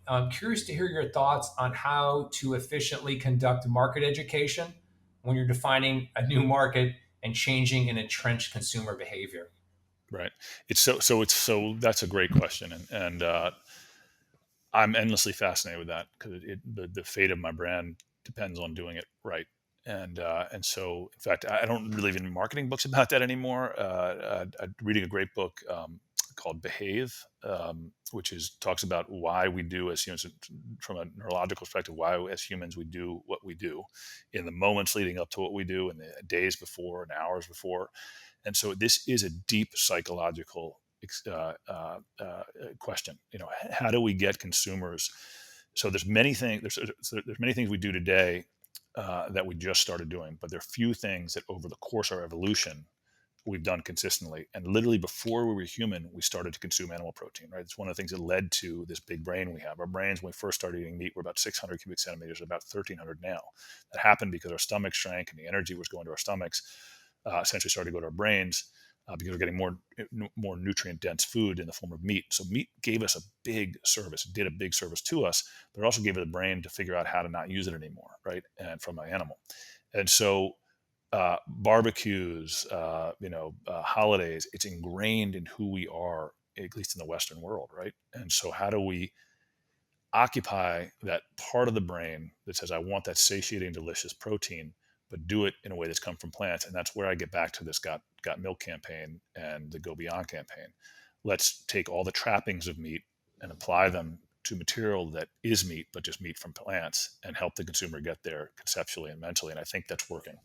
I'm curious to hear your thoughts on how to efficiently conduct market education when you're defining a new market and changing an entrenched consumer behavior. Right. It's so that's a great question, and I'm endlessly fascinated with that because the fate of my brand depends on doing it right. And so, in fact, I don't really even marketing books about that anymore. I'm reading a great book called Behave, which is talks about why we do as humans from a neurological perspective, why as humans we do what we do in the moments leading up to what we do, and the days before and hours before. And so, this is a deep psychological question. How do we get consumers? So there's many things. There's many things we do today that we just started doing, but there are few things that over the course of our evolution we've done consistently. And literally before we were human, we started to consume animal protein. Right, it's one of the things that led to this big brain we have. Our brains, when we first started eating meat, were about 600 cubic centimeters, about 1,300 now. That happened because our stomachs shrank and the energy was going to our stomachs. Essentially, started to go to our brains because we're getting more nutrient dense food in the form of meat. So meat gave us a big service, did a big service to us, but it also gave the brain to figure out how to not use it anymore, right? And from an animal, and so barbecues, holidays, it's ingrained in who we are, at least in the Western world, right? And so, how do we occupy that part of the brain that says, I want that satiating, delicious protein, but do it in a way that's come from plants? And that's where I get back to this Got Milk campaign and the Go Beyond campaign. Let's take all the trappings of meat and apply them to material that is meat, but just meat from plants, and help the consumer get there conceptually and mentally. And I think that's working.